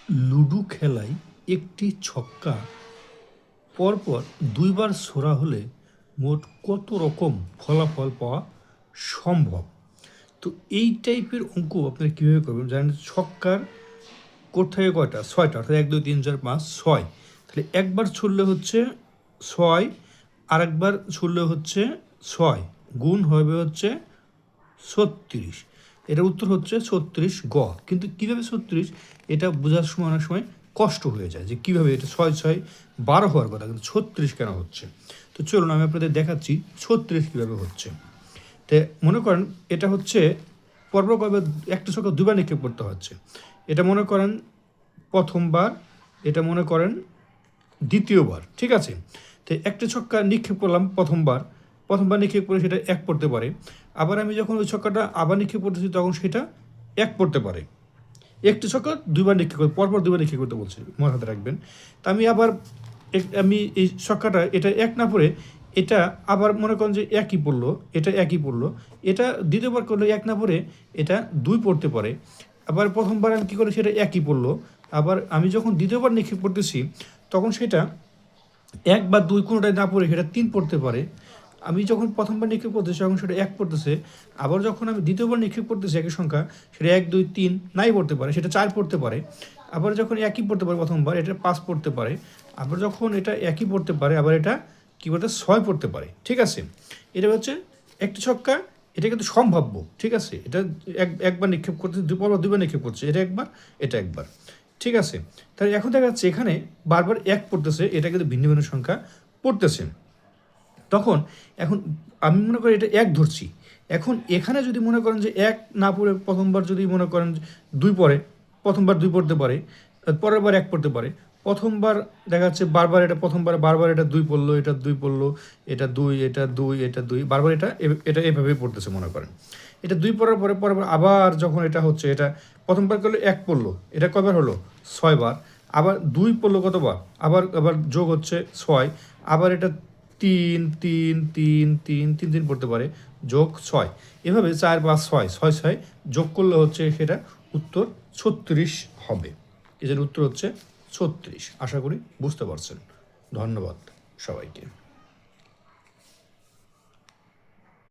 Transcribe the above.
Ludo খেলায় একটি ছক্কা পরপর দুইবার ছোড়া হলে মোট কত রকম ফলাফল পাওয়া সম্ভব? তো এই টাইপের অঙ্ক আপনারা কীভাবে করবেন জানেন? ছক্কার কোথায় কয়টা? ছয়টা, অর্থাৎ 1 2 3 4 5 6। তাহলে একবার ছুড়লে হচ্ছে 6, আরেকবার ছুড়লে হচ্ছে 6, গুণ হবে হচ্ছে 36। এটার উত্তর হচ্ছে 36 গ। কিন্তু কীভাবে 36 এটা বোঝার সময় অনেক সময় কষ্ট হয়ে যায় যে কীভাবে এটা 6 6 12 হওয়ার কথা, কিন্তু 36 কেন হচ্ছে। তো চলুন আমি আপনাদের দেখাচ্ছি 36 কীভাবে হচ্ছে। তো মনে করেন এটা হচ্ছে পরপর কবে একটা ছক্কা দুবার নিক্ষেপ করতে হচ্ছে। এটা মনে করেন প্রথমবার, এটা মনে করেন দ্বিতীয়বার, ঠিক আছে? তো একটা ছক্কা নিক্ষেপ করলাম প্রথমবার নিক্ষেপ করে সেটা 1 পড়তে পারে। আবার আমি যখন ওই ছক্কাটা আবার নিক্ষেপ করতেছি তখন সেটা 1 পড়তে পারে। একটি ছক্কা দুইবার নিক্ষেপ করতে, পরপর দুইবার নিক্ষেপ করতে বলছি, মাথাতে রাখবেন। তা আমি আবার আমি এই ছক্কাটা এটা 1 না পড়ে এটা আবার মনে করেন যে একই পড়লো, এটা একই পড়লো, এটা দ্বিতীয়বার করলে 1 না পড়ে এটা 2 পড়তে পারে। আবার প্রথমবার আমি কী করি সেটা একই পড়লো, আবার আমি যখন দ্বিতীয়বার নিক্ষেপ করতেছি তখন সেটা 1 বা 2 কোনোটাই না পড়ে সেটা 3 পড়তে পারে। আমি যখন প্রথমবার নিক্ষেপ করতেছি তখন সেটা 1 পড়তেছে, আবার যখন আমি দ্বিতীয়বার নিক্ষেপ করতেছি একই সংখ্যা সেটা 1 2 3 নাই পড়তে পারে, সেটা 4 পড়তে পারে। আবার যখন একই পড়তে পারে প্রথমবার এটা 5 পড়তে পারে, আবার যখন এটা একই পড়তে পারে আবার এটা কী বলতে 6 পড়তে পারে, ঠিক আছে? এটা হচ্ছে একটি ছক্কা, এটা কিন্তু সম্ভাব্য, ঠিক আছে? এটা একবার নিক্ষেপ করতেছে, দুইবার নিক্ষেপ করছে, এটা একবার, ঠিক আছে? তাহলে এখন দেখা যাচ্ছে এখানে বারবার 1 পড়তেছে, এটা কিন্তু ভিন্ন ভিন্ন সংখ্যা পড়তেছে। তখন এখন আমি মনে করি এটা 1 ধরছি। এখন এখানে যদি মনে করেন যে 1 না পড়ে প্রথমবার যদি মনে করেন 2 পড়ে, প্রথমবার 2 পড়তে পারে, পরের বার 1 পড়তে পারে। প্রথমবার দেখা যাচ্ছে বারবার এটা বারবার এটা 2 পড়লো, এটা 2 পড়লো, এটা 2, এটা 2, এটা 2, বারবার এটা এভাবেই পড়তেছে মনে করেন। এটা 2 পড়ার পরে পরের আবার যখন এটা হচ্ছে, এটা প্রথমবার করলে 1 পড়লো, এটা কয়বার হলো? 6 বার। আবার 2 পড়লো কতবার? আবার যোগ হচ্ছে 6, আবার এটা 3 3 3 3 3 3 পড়তে পারে, যোগ 6, এভাবে 4 5 6 6 6 যোগ করলে হচ্ছে সেটা উত্তর 36 হবে। এদের উত্তর হচ্ছে 36। আশা করি বুঝতে পারছেন। ধন্যবাদ সবাইকে।